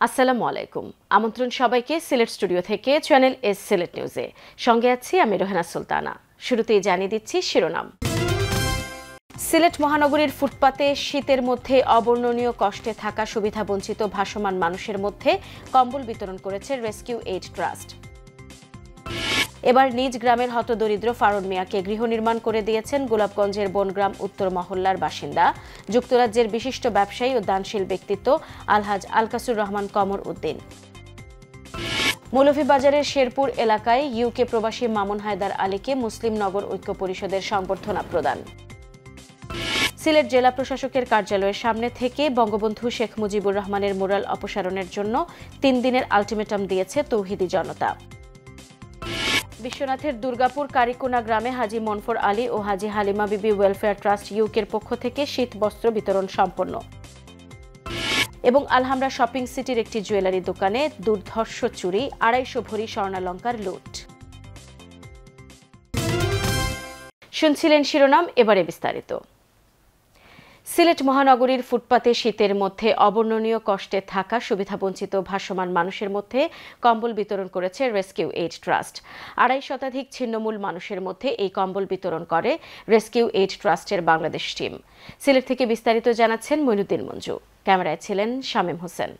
আসসালামু আলাইকুম। আমন্ত্রণ সবাইকে সিলেট স্টুডিও থেকে চ্যানেল এস সিলেট নিউজে। সঙ্গে আছি আমি রোহেনা সুলতানা। শুরুতেই জানিয়ে দিচ্ছি শিরোনাম। সিলেট মহানগরীর ফুটপাতে শীতের মধ্যে অবর্ণনীয় কষ্টে থাকা সুবিধাবঞ্চিত ভাসমান মানুষের মধ্যে কম্বল বিতরণ করেছে রেস্কিউ এইড ট্রাস্ট। এবার নিজ গ্রামের হতদরিদ্র ফারুন মিয়াকে গৃহ নির্মাণ করে দিয়েছেন গোলাপগঞ্জের বনগ্রাম উত্তর মহল্লার বাসিন্দা যুক্তরাজ্যের বিশিষ্ট ব্যবসায়ী ও দানশীল ব্যক্তিত্ব আলহাজ আলকাসুর রহমান কমর উদ্দিন। মৌলভীবাজারের শেরপুর এলাকায় ইউকে প্রবাসী মামুন হায়দার আলীকে মুসলিম নগর ঐক্য পরিষদের সংবর্ধনা প্রদান। সিলেট জেলা প্রশাসকের কার্যালয়ের সামনে থেকে বঙ্গবন্ধু শেখ মুজিবুর রহমানের মুরাল অপসারণের জন্য 3 দিনের আলটিমেটাম দিয়েছে তৌহিদি জনতা। বিশ্বনাথের দুর্গাপুর কারিকুনা গ্রামে হাজি মনফর আলী ও হাজি হালিমা বিবি ওয়েলফেয়ার ট্রাস্ট ইউকের পক্ষ থেকে শীত বস্ত্র বিতরণ সম্পন্ন। এবং আলহামরা শপিং সিটির একটি জুয়েলারি দোকানে দুর্ধর্ষ চুরি, 250 ভরি স্বর্ণালংকার লুট। শুনছিলেন শিরোনাম, এবারে বিস্তারিত। সিলেট মহানগরীর ফুটপাতে শীতের মধ্যে অবর্ণনীয় কষ্টে থাকা সুবিধাবঞ্চিত ভাসমান মানুষের মধ্যে কম্বল বিতরণ করেছে রেস্কিউ এইড ট্রাস্ট। 250 শতাধিক ছিন্নমূল মানুষের মধ্যে এই কম্বল বিতরণ করে রেস্কিউ এইড ট্রাস্টের বাংলাদেশ টিম। সিলেট থেকে বিস্তারিত জানাচ্ছেন মইনুদ্দিন মঞ্জু। ক্যামেরায় ছিলেন শামীম হোসেন।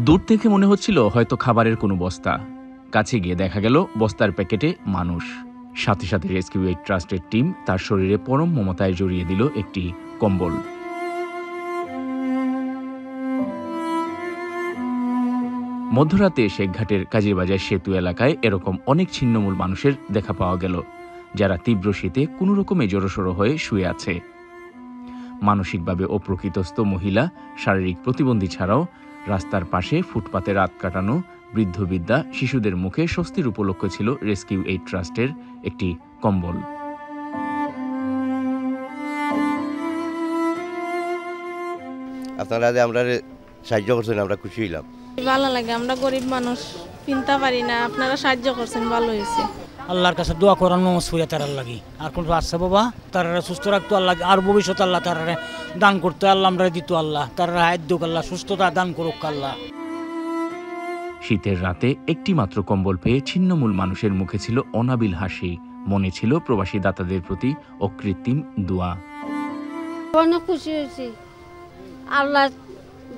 দূর থেকে মনে হচ্ছিল হয়তো খাবারের কোনো বস্তা, কাছে গিয়ে দেখা গেল বস্তার প্যাকেটে মানুষ। সাথে সাথে রেস্কিউ এইড ট্রাস্টের টিম তার শরীরে পরম মমতায় জড়িয়ে দিল একটি কম্বল। মধ্যরাতে শেখঘাটের কাজীরবাজার সেতু এলাকায় এরকম অনেক ছিন্নমূল মানুষের দেখা পাওয়া গেল, যারা তীব্র শীতে কোনো রকমে জড়সড় হয়ে শুয়ে আছে। মানসিকভাবে অপ্রকৃতস্থ মহিলা, শারীরিক প্রতিবন্ধী ছাড়াও রাস্তার পাশে ফুটপাতে রাত কাটানো বৃদ্ধ-বৃদ্ধা, শিশুদের মুখে স্বস্তির উপলক্ষ ছিল রেস্কিউ এইড ট্রাস্টের একটি কম্বল। আপনারা যে আমরা সাহায্য করছেন, আমরা খুশি হইলাম। ভালো লাগে, আমরা গরিব মানুষ, কিনতে পারি না, আপনারা সাহায্য করছেন, ভালো হয়েছে। আল্লাহর কাছে দোয়া করার নমস্কার হইয়া তার লাগি আর কোন আচ্ছা বাবা তারা সুস্থ রাখতো আল্লাহ, আর ভবিষ্যৎ আল্লাহ তারা দান করতে আল্লাহ আমরা দিত, আল্লাহ তারা হায়াত আল্লাহ সুস্থতা দান করুক আল্লাহ। শীতের রাতে একটি মাত্র কম্বল পেয়ে ছিন্নমূল মানুষের মুখে ছিল অনাবিল হাসি, মনে ছিল প্রবাসী দাতাদের প্রতি অকৃত্রিম দোয়া। অনেক খুশি হয়েছি, আল্লাহ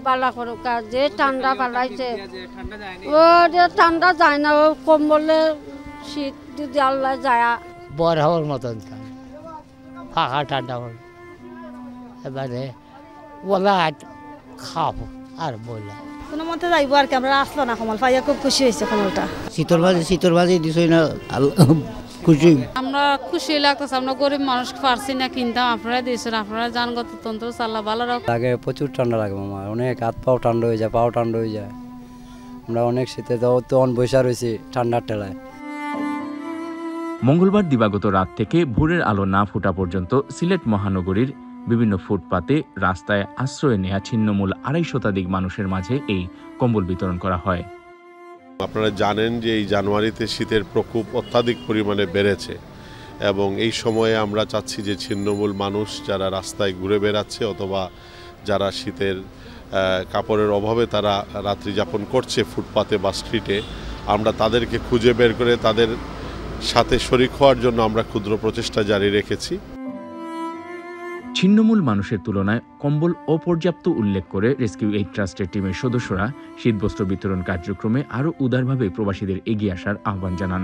বালা করুক। যে ঠান্ডা পালাইছে ও যে ঠান্ডা যায় না, ও কম্বলে শীত যদি আল্লাহ যায় বর হওয়ার মতন ফাঁকা ঠান্ডা হল। এবারে বলা খাবো আর বললাম কোনো মতে যাইব আর কি, আমরা আসলো না কমল পাইয়া খুব খুশি হয়েছে। কমলটা শীতল ভাজি দিছই না, খুশি আমরা খুশি লাগতেছে। আমরা গরিব মানুষ পারছি না কিনতাম, আপনারা দিয়েছেন, আপনারা জানগত তন্ত্র চাল্লা ভালো রাখ। আগে প্রচুর ঠান্ডা লাগে মামা, অনেক হাত পাও ঠান্ডা হয়ে যায়, পাও ঠান্ডা হয়ে যায়। আমরা অনেক শীতে তখন বৈশা রয়েছি ঠান্ডার টেলায়। মঙ্গলবার দিবাগত রাত থেকে ভোরের আলো না ফোটা পর্যন্ত সিলেট মহানগরীর বিভিন্ন ফুটপাতে রাস্তায় আশ্রয় নেয়া ছিন্নমূল 250 শতাধিক মানুষের মাঝে এই কম্বল বিতরণ করা হয়। আপনারা জানেন যে এই জানুয়ারিতে শীতের প্রকোপ অত্যাধিক পরিমাণে বেড়েছে এবং এই সময়ে আমরা চাচ্ছি যে ছিন্নমূল মানুষ যারা রাস্তায় ঘুরে বেড়াচ্ছে অথবা যারা শীতের কাপড়ের অভাবে তারা রাত্রি যাপন করছে ফুটপাতে বা স্ট্রিটে, আমরা তাদেরকে খুঁজে বের করে তাদের সাথে শরীক হওয়ার জন্য আমরা ক্ষুদ্র প্রচেষ্টা জারি রেখেছি। ছিন্নমূল মানুষের তুলনায় কম্বল অপর্যাপ্ত উল্লেখ করে রেস্কিউ এইড ট্রাস্টের টিমের সদস্যরা শীতবস্ত্র বিতরণ কার্যক্রমে আরও উদারভাবে প্রবাসীদের এগিয়ে আসার আহ্বান জানান।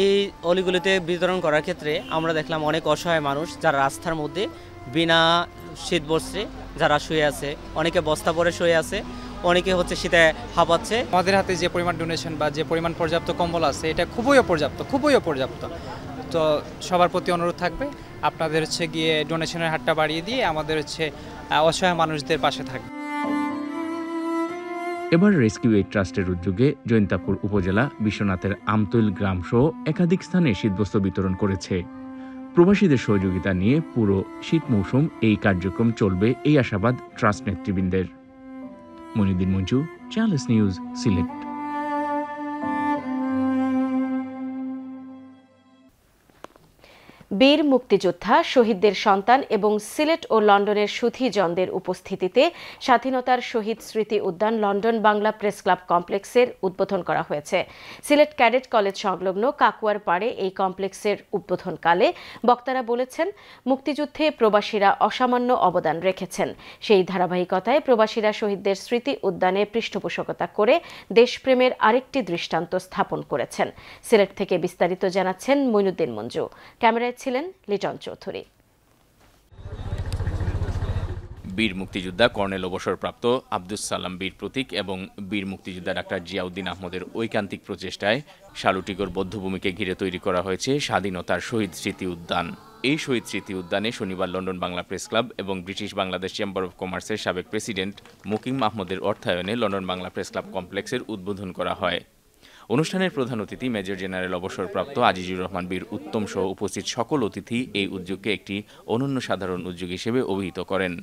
এই অলিগুলিতে বিতরণ করার ক্ষেত্রে আমরা দেখলাম অনেক অসহায় মানুষ যারা রাস্তার মধ্যে বিনা শীতবস্ত্রে যারা শুয়ে আছে, অনেকে বস্তা পরে শুয়ে আছে, অনেকে হচ্ছে শীতে হাঁপাচ্ছে। আমাদের হাতে যে পরিমাণ ডোনেশন বা যে পরিমাণ পর্যাপ্ত কম্বল আছে, এটা খুবই অপর্যাপ্ত। তো সবার প্রতি অনুরোধ থাকবে আপনাদের হচ্ছে গিয়ে ডোনেশনের হারটা বাড়িয়ে দিয়ে আমাদের হচ্ছে অসহায় মানুষদের পাশে থাকবে। এবার রেস্কিউ এইড ট্রাস্টের উদ্যোগে জৈন্তাপুর উপজেলা বিশ্বনাথের আমতৈল গ্রাম সহ একাধিক স্থানে শীতবস্ত্র বিতরণ করেছে। প্রবাসীদের সহযোগিতা নিয়ে পুরো শীত মৌসুম এই কার্যক্রম চলবে, এই আশাবাদ ট্রাস্ট নেতৃবৃন্দের। Moinuddin Manju, channel S news, Sylhet. বীর মুক্তিযোদ্ধা, শহীদদের সন্তান এবং সিলেট ও লন্ডনের সুধীজনদের উপস্থিতিতে স্বাধীনতার শহীদ স্মৃতি উদ্যান লন্ডন বাংলা প্রেস ক্লাব কমপ্লেক্সের উদ্বোধন করা হয়েছে। সিলেট ক্যাডেট কলেজ সংলগ্ন কাকুয়ার পাড়ে এই কমপ্লেক্সের উদ্বোধনকালে বক্তারা বলেছেন, মুক্তিযুদ্ধে প্রবাসীরা অসামান্য অবদান রেখেছেন। সেই ধারাবাহিকতায় প্রবাসীরা শহীদদের স্মৃতি উদ্যানে পৃষ্ঠপোষকতা করে দেশপ্রেমের আরেকটি দৃষ্টান্ত স্থাপন করেছেন। সিলেট থেকে বিস্তারিত জানাচ্ছেন মইনুদ্দিন মঞ্জু। ক্যামেরায় ছিলেন লিটন চৌধুরী। বীর মুক্তিযোদ্ধা কর্নেল অবসরপ্রাপ্ত আব্দুস সালাম বীর প্রতীক এবং বীর মুক্তিযোদ্ধা ডাক্তার জিয়াউদ্দিন আহমদের ঐকান্তিক প্রচেষ্টায় শালুটিগড় বধ্যভূমিকে ঘিরে তৈরি করা হয়েছে স্বাধীনতার শহীদ স্মৃতি উদ্যান। এই শহীদ স্মৃতি উদ্যানে শনিবার লন্ডন বাংলা প্রেস ক্লাব এবং ব্রিটিশ বাংলাদেশ চেম্বার অব কমার্সের সাবেক প্রেসিডেন্ট মুকিম আহমদের অর্থায়নে লন্ডন বাংলা প্রেস ক্লাব কমপ্লেক্সের উদ্বোধন করা হয়। অনুষ্ঠানের প্রধান অতিথি মেজর জেনারেল অবসরপ্রাপ্ত আজিজুর রহমান বীর উত্তম সহ উপস্থিত সকল অতিথি এই উদ্যোগকে একটি অনন্য সাধারণ উদ্যোগ হিসেবে অভিহিত করেন।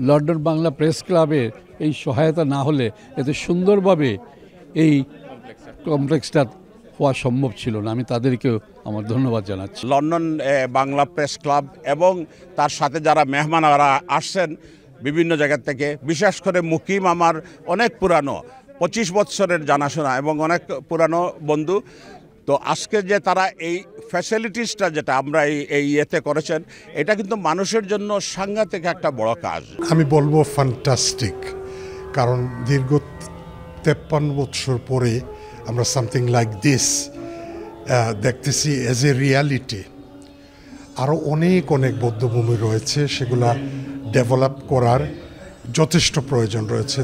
লন্ডন বাংলা প্রেস ক্লাবের এই সহায়তা না হলে এত সুন্দরভাবে এই কমপ্লেক্সটা হওয়া সম্ভব ছিল না। আমি তাদেরকেও আমার ধন্যবাদ জানাচ্ছি। লন্ডন বাংলা প্রেস ক্লাব এবং তার সাথে যারা মেহমানরা আসছেন বিভিন্ন জায়গা থেকে, বিশেষ করে মুকিম আমার অনেক পুরানো 25 বছরের জানাশোনা এবং অনেক পুরানো বন্ধু। তো আজকে যে তারা এই ফ্যাসিলিটিসটা যেটা আমরা এই ইয়েতে করেছেন, এটা কিন্তু মানুষের জন্য সাংঘাতিক একটা বড় কাজ। আমি বলবো ফ্যান্টাস্টিক, কারণ দীর্ঘ 53 বছর পরে আমরা সামথিং লাইক দিস দেখতেছি এজ এ রিয়ালিটি। আরও অনেক বদ্ধভূমি রয়েছে, সেগুলা ডেভেলপ করার যথেষ্ট প্রয়োজন রয়েছে।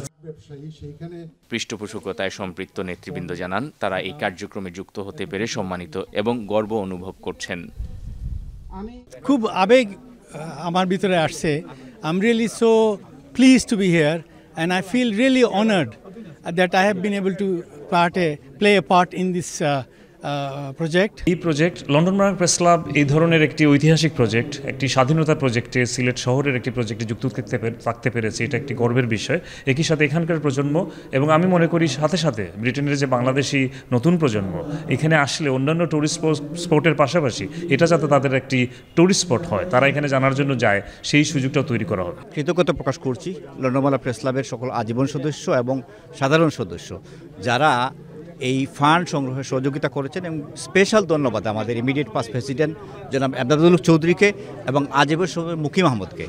পৃষ্ঠপোষকতায় সম্পৃক্ত নেতৃবৃন্দ জানান, তারা এই কার্যক্রমে যুক্ত হতে পেরে সম্মানিত এবং গর্ব অনুভব করছেন। খুব আবেগ আমার ভিতরে আসছে। I am really so pleased to be here and I feel really honoured that I have been able to play a part in this project. এই project London Bangla press club এই ধরনের একটি ঐতিহাসিক প্রজেক্ট, একটি স্বাধীনতার প্রজেক্টে, সিলেট শহরের একটি প্রজেক্টে যুক্ত থাকতে পেরেছে, এটা একটি গর্বের বিষয়। একই সাথে এখানকার প্রজন্ম এবং আমি মনে করি সাথে সাথে ব্রিটেনের যে বাংলাদেশি নতুন প্রজন্ম এখানে আসলে অন্যান্য টুরিস্ট স্পটের পাশাপাশি এটা যাতে তাদের একটি টুরিস্ট স্পট হয়, তারা এখানে জানার জন্য যায়, সেই সুযোগটাও তৈরি করা হবে। কৃতজ্ঞতা প্রকাশ করছি লন্ডন বাংলা প্রেস ক্লাবের সকল আজীবন সদস্য এবং সাধারণ সদস্য যারা এই ফান্ড সংগ্রহে সহযোগিতা করেছেন, এবং স্পেশাল ধন্যবাদ আমাদের ইমিডিয়েট পাস্ট প্রেসিডেন্ট জনাব আব্দুল চৌধুরীকে এবং আজীবন সদস্য মুকিম আহমদকে।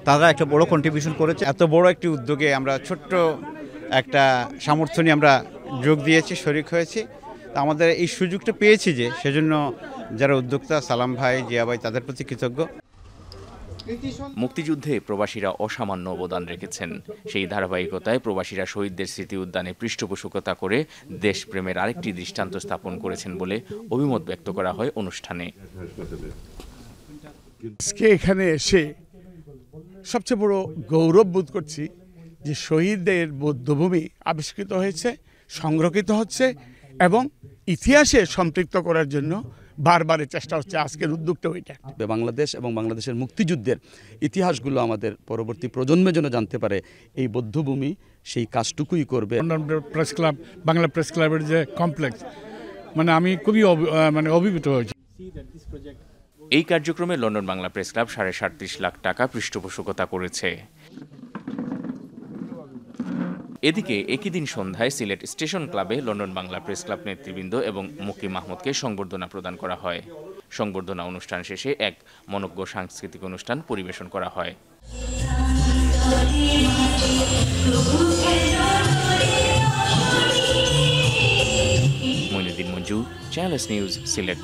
তারা একটা বড় কন্ট্রিবিউশন করেছে। এত বড় একটি উদ্যোগে আমরা ছোট্ট একটা সামর্থ্য নিয়ে আমরা যোগ দিয়েছি, শরিক হয়েছি। তা আমাদের এই সুযোগটা পেয়েছি যে, সেজন্য যারা উদ্যোক্তা সালাম ভাই, জিয়া ভাই, তাদের প্রতি কৃতজ্ঞ। মুক্তিযুদ্ধে প্রবাসীরা অসামান্য অবদান রেখেছেন। সেই ধারাবাহিকতায় প্রবাসীরা শহীদদের স্মৃতি উদ্যানে পৃষ্ঠপোষকতা করে দেশপ্রেমের আরেকটি দৃষ্টান্ত স্থাপন করেছেন বলে অভিমত ব্যক্ত করা হয় অনুষ্ঠানে। আজকে এখানে এসে সবচেয়ে বড় গৌরব বোধ করছি যে শহীদদের বধ্যভূমি আবিষ্কৃত হয়েছে, সংরক্ষিত হচ্ছে এবং ইতিহাসে সম্পৃক্ত করার জন্য বারবার চেষ্টা হচ্ছে। আজকের উদ্যোগটা ওইটা। বাংলাদেশ এবং বাংলাদেশের মুক্তিযুদ্ধের ইতিহাসগুলো আমাদের পরবর্তী প্রজন্মের জন্য জানতে পারে, এই বধ্যভূমি সেই কাজটুকুই করবে। London press club, Bangla press ক্লাবের যে কমপ্লেক্স, আমি খুবই অভিভূত হয়েছি। এই কার্যক্রমে London Bangla press club 37.5 lakh টাকা পৃষ্ঠপোষকতা করেছে। এদিকে একই দিন সন্ধ্যায় সিলেট স্টেশন ক্লাবে লন্ডন বাংলা প্রেস ক্লাব নেতৃবৃন্দ এবং মুকিম আহমদকে সংবর্ধনা প্রদান করা হয়। সংবর্ধনা অনুষ্ঠান শেষে এক মনোজ্ঞ সাংস্কৃতিক অনুষ্ঠান পরিবেশন করা হয়। Moinuddin Manju, channel S news, Sylhet.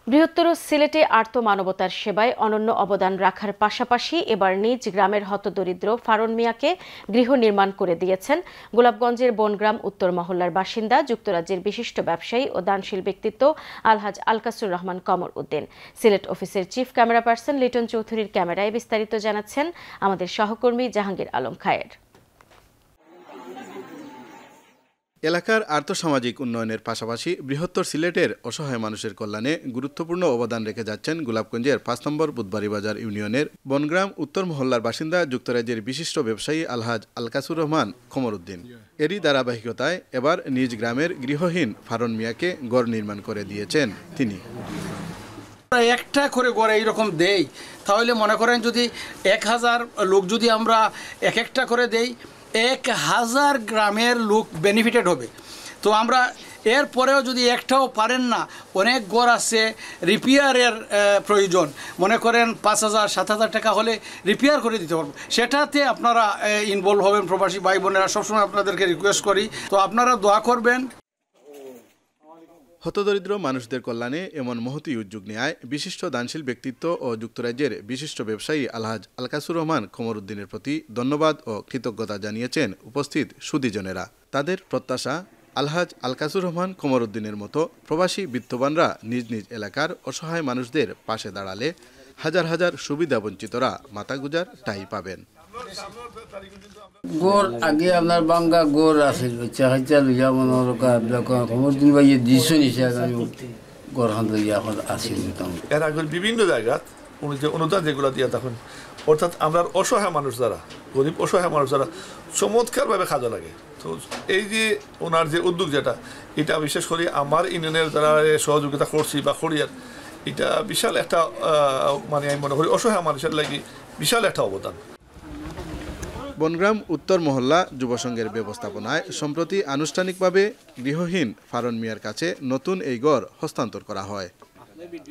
বৃহত্তর সিলেটে আর্ত মানবতার সেবায় অনন্য অবদান রাখার পাশাপাশি এবার নিজ গ্রামের হতদরিদ্র ফারুন মিয়াকে গৃহ নির্মাণ করে দিয়েছেন গোলাপগঞ্জের বনগ্রাম উত্তর মহল্লার বাসিন্দা যুক্তরাজ্যের বিশিষ্ট ব্যবসায়ী ও দানশীল ব্যক্তিত্ব আলহাজ আলকাসুর রহমান কমর উদ্দিন। সিলেট অফিসের চিফ ক্যামেরা পার্সন লিটন চৌধুরীর ক্যামেরায় বিস্তারিত জানাচ্ছেন আমাদের সহকর্মী জাহাঙ্গীর আলম খায়ের। এলাকার আর্থসামাজিক উন্নয়নের পাশাপাশি বৃহত্তর সিলেটের অসহায় মানুষের কল্যাণে গুরুত্বপূর্ণ অবদান রেখে যাচ্ছেন গোলাপগঞ্জের ৫ নম্বর বুধবাড়িবাজার ইউনিয়নের বনগ্রাম উত্তর মহল্লার বাসিন্দা যুক্তরাজ্যের বিশিষ্ট ব্যবসায়ী আলহাজ আলকাসুর রহমান কমরউদ্দিন। এরই ধারাবাহিকতায় এবার নিজ গ্রামের গৃহহীন ফারন মিয়াকে ঘর নির্মাণ করে দিয়েছেন তিনি। একটা করে গড়ে এইরকম দেই তাহলে মনে করেন যদি ১,০০০ লোক যদি আমরা একটা করে দেই ১,০০০ গ্রামের লোক বেনিফিটেড হবে। তো আমরা এরপরেও যদি একটাও পারেন না, অনেক গড় আছে রিপেয়ারের প্রয়োজন, মনে করেন ৫,০০০ ৭,০০০ টাকা হলে রিপেয়ার করে দিতে পারবো, সেটাতে আপনারা ইনভলভ হবেন। প্রবাসী ভাই বোনেরা সবসময় আপনাদেরকে রিকোয়েস্ট করি, তো আপনারা দোয়া করবেন। হতদরিদ্র মানুষদের কল্যাণে এমন মহতী উদ্যোগ নেয় বিশিষ্ট দানশীল ব্যক্তিত্ব ও যুক্তরাজ্যের বিশিষ্ট ব্যবসায়ী আলহাজ আলকাসুর রহমান কমরউদ্দিনের প্রতি ধন্যবাদ ও কৃতজ্ঞতা জানিয়েছেন উপস্থিত সুধীজনেরা। তাদের প্রত্যাশা, আলহাজ আলকাসুর রহমান কমরউদ্দিনের মতো প্রবাসী বিত্তবানরা নিজ নিজ এলাকার অসহায় মানুষদের পাশে দাঁড়ালে হাজার হাজার সুবিধাবঞ্চিতরা মাথাগুজার ঠাঁই পাবেন। গোর আগে আপনার বাঙ্গা গোর আছিল, চাহিদা লইয়া মনোরদিন ভাই দিছো নিছে আমি গোর হান লইয়া এখন আসিল। এর আগে বিভিন্ন জায়গাত উনি যে অনুদান যেগুলো দিয়া তখন, অর্থাৎ আমরা অসহায় মানুষ যারা, গরিব অসহায় মানুষ যারা চমৎকারভাবে কাজে লাগে। তো এই যে ওনার যে উদ্যোগ যেটা, এটা বিশেষ করে আমার ইউনিয়নের যারা সহযোগিতা করছি বা করিয়ার, এটা বিশাল একটা মানে আমি মনে করি অসহায় মানুষের লাগি বিশাল একটা অবদান। বনগ্রাম উত্তর মহল্লা যুবসংঘের ব্যবস্থাপনায় সম্প্রতি আনুষ্ঠানিকভাবে গৃহহীন ফারন মিয়ার কাছে নতুন এই ঘর হস্তান্তর করা হয়।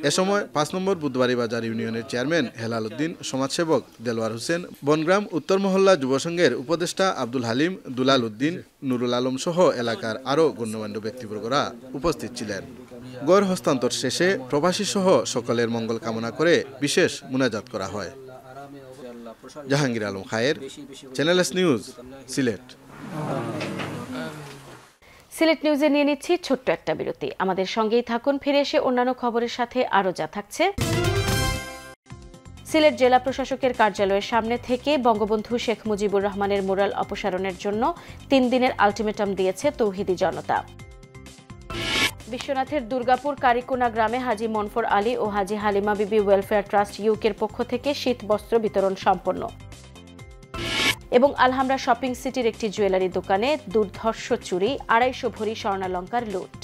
এ সময় ৫ নম্বর বুধবাড়িবাজার ইউনিয়নের চেয়ারম্যান হেলাল উদ্দিন, সমাজসেবক দেলোয়ার হোসেন, বনগ্রাম উত্তর মহল্লা যুবসংঘের উপদেষ্টা আব্দুল হালিম, দুলাল উদ্দিন, নুরুল আলম সহ এলাকার আরও গণ্যমান্য ব্যক্তিবর্গরা উপস্থিত ছিলেন। ঘর হস্তান্তর শেষে প্রবাসী সহ সকলের মঙ্গল কামনা করে বিশেষ মুনাজাত করা হয়। Jahangir Alam Khayer, channel S news, Sylhet. Sylhet নিউজে নিয়ে নিচ্ছি ছোট্ট একটা বিরতি। আমাদের সঙ্গেই থাকুন, ফিরে এসে অন্যান্য খবরের সাথে আরও যা থাকছে। সিলেট জেলা প্রশাসকের কার্যালয়ের সামনে থেকে বঙ্গবন্ধু শেখ মুজিবুর রহমানের মুরাল অপসারণের জন্য ৩ দিনের আলটিমেটাম দিয়েছে তৌহিদি জনতা। বিশ্বনাথের দুর্গাপুর কারিকোনা গ্রামে হাজি মনফর আলী ও হাজি হালিমা বিবি ওয়েলফেয়ার ট্রাস্ট ইউকের পক্ষ থেকে শীত বস্ত্র বিতরণ সম্পন্ন। এবং আলহামরা শপিং সিটির একটি জুয়েলারি দোকানে দুর্ধর্ষ চুরি, ২৫০ ভরি স্বর্ণালংকার লুট।